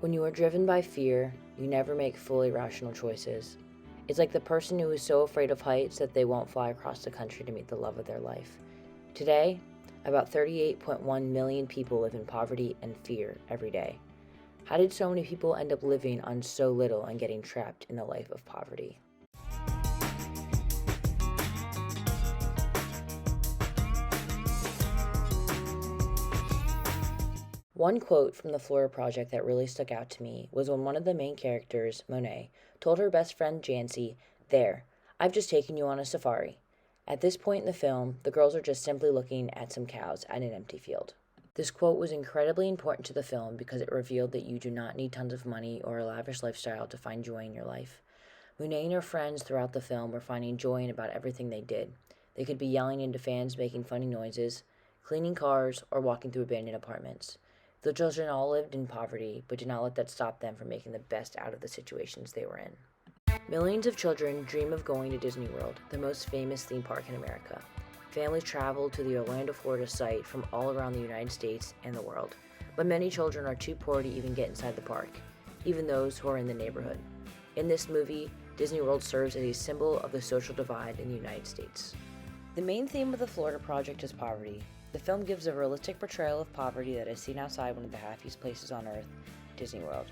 When you are driven by fear, you never make fully rational choices. It's like the person who is so afraid of heights that they won't fly across the country to meet the love of their life. Today, about 38.1 million people live in poverty and fear every day. How did so many people end up living on so little and getting trapped in a life of poverty? One quote from the Flora Project that really stuck out to me was when one of the main characters, Monet, told her best friend Jancy, "There, I've just taken you on a safari." At this point in the film, the girls are just simply looking at some cows at an empty field. This quote was incredibly important to the film because it revealed that you do not need tons of money or a lavish lifestyle to find joy in your life. Monet and her friends throughout the film were finding joy in about everything they did. They could be yelling into fans, making funny noises, cleaning cars, or walking through abandoned apartments. The children all lived in poverty, but did not let that stop them from making the best out of the situations they were in. Millions of children dream of going to Disney World, the most famous theme park in America. Families travel to the Orlando, Florida site from all around the United States and the world, but many children are too poor to even get inside the park, even those who are in the neighborhood. In this movie, Disney World serves as a symbol of the social divide in the United States. The main theme of the Florida Project is poverty. The film gives a realistic portrayal of poverty that is seen outside one of the happiest places on earth, Disney World.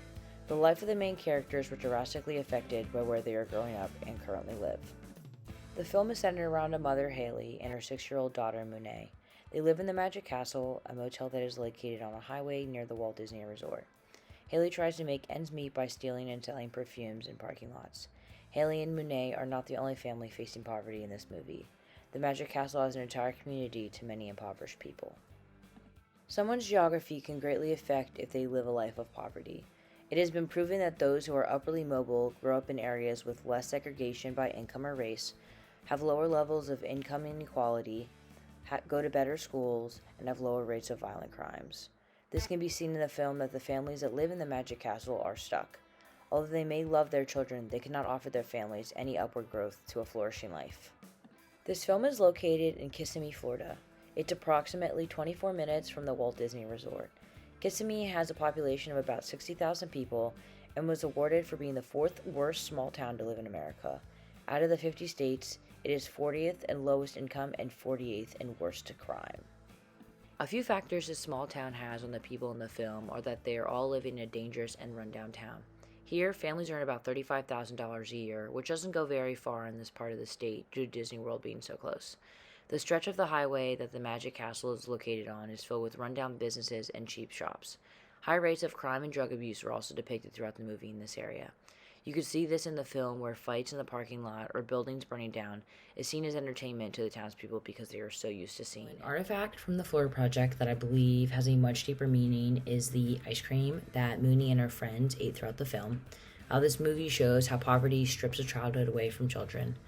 The life of the main characters were drastically affected by where they are growing up and currently live. The film is centered around a mother, Haley, and her 6-year-old daughter, Monet. They live in the Magic Castle, a motel that is located on a highway near the Walt Disney Resort. Haley tries to make ends meet by stealing and selling perfumes in parking lots. Haley and Monet are not the only family facing poverty in this movie. The Magic Castle has an entire community to many impoverished people. Someone's geography can greatly affect if they live a life of poverty. It has been proven that those who are upwardly mobile grow up in areas with less segregation by income or race, have lower levels of income inequality, go to better schools, and have lower rates of violent crimes. This can be seen in the film that the families that live in the Magic Castle are stuck. Although they may love their children, they cannot offer their families any upward growth to a flourishing life. This film is located in Kissimmee, Florida. It's approximately 24 minutes from the Walt Disney Resort. Kissimmee has a population of about 60,000 people and was awarded for being the 4th worst small town to live in America. Out of the 50 states, it is 40th in lowest income and 48th in worst crime. A few factors this small town has on the people in the film are that they are all living in a dangerous and rundown town. Here, families earn about $35,000 a year, which doesn't go very far in this part of the state due to Disney World being so close. The stretch of the highway that the Magic Castle is located on is filled with rundown businesses and cheap shops. High rates of crime and drug abuse are also depicted throughout the movie in this area. You could see this in the film where fights in the parking lot or buildings burning down is seen as entertainment to the townspeople because they are so used to seeing it. An artifact from the Florida Project that I believe has a much deeper meaning is the ice cream that Mooney and her friends ate throughout the film. This movie shows how poverty strips a childhood away from children.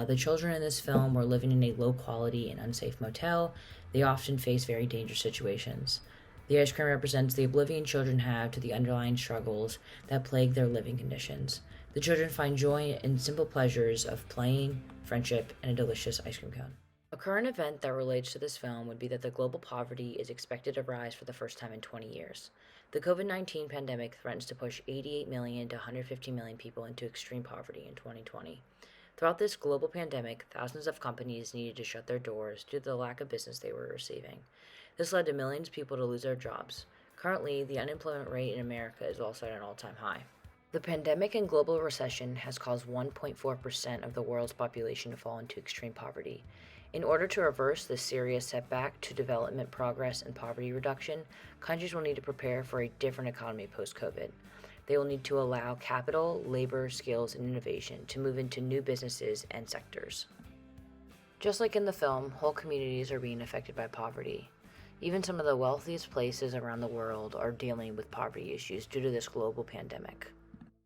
The children in this film were living in a low-quality and unsafe motel. They often face very dangerous situations. The ice cream represents the oblivion children have to the underlying struggles that plague their living conditions. The children find joy in simple pleasures of playing, friendship, and a delicious ice cream cone. A current event that relates to this film would be that the global poverty is expected to rise for the first time in 20 years. The COVID-19 pandemic threatens to push 88 million to 150 million people into extreme poverty in 2020. Throughout this global pandemic, thousands of companies needed to shut their doors due to the lack of business they were receiving. This led to millions of people to lose their jobs. Currently, the unemployment rate in America is also at an all-time high. The pandemic and global recession has caused 1.4% of the world's population to fall into extreme poverty. In order to reverse this serious setback to development progress and poverty reduction, countries will need to prepare for a different economy post-COVID. They will need to allow capital, labor, skills, and innovation to move into new businesses and sectors. Just like in the film, whole communities are being affected by poverty. Even some of the wealthiest places around the world are dealing with poverty issues due to this global pandemic.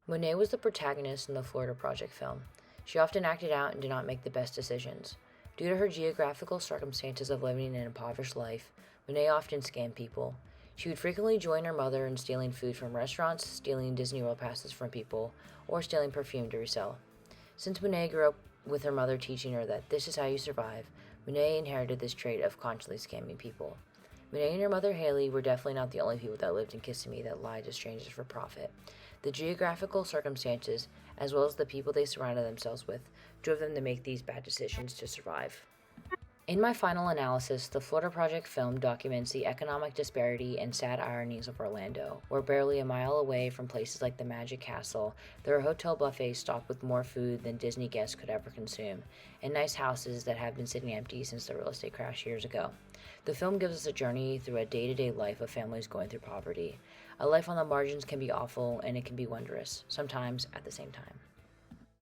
Monet was the protagonist in the Florida Project film. She often acted out and did not make the best decisions. Due to her geographical circumstances of living an impoverished life, Monet often scammed people. She would frequently join her mother in stealing food from restaurants, stealing Disney World passes from people, or stealing perfume to resell. Since Monet grew up with her mother teaching her that this is how you survive, Monet inherited this trait of constantly scamming people. Monet and her mother Haley were definitely not the only people that lived in Kissimmee that lied to strangers for profit. The geographical circumstances, as well as the people they surrounded themselves with, drove them to make these bad decisions to survive. In my final analysis, the Florida Project film documents the economic disparity and sad ironies of Orlando, where barely a mile away from places like the Magic Castle, there are hotel buffets stocked with more food than Disney guests could ever consume, and nice houses that have been sitting empty since the real estate crash years ago. The film gives us a journey through a day-to-day life of families going through poverty. A life on the margins can be awful, and it can be wondrous, sometimes at the same time.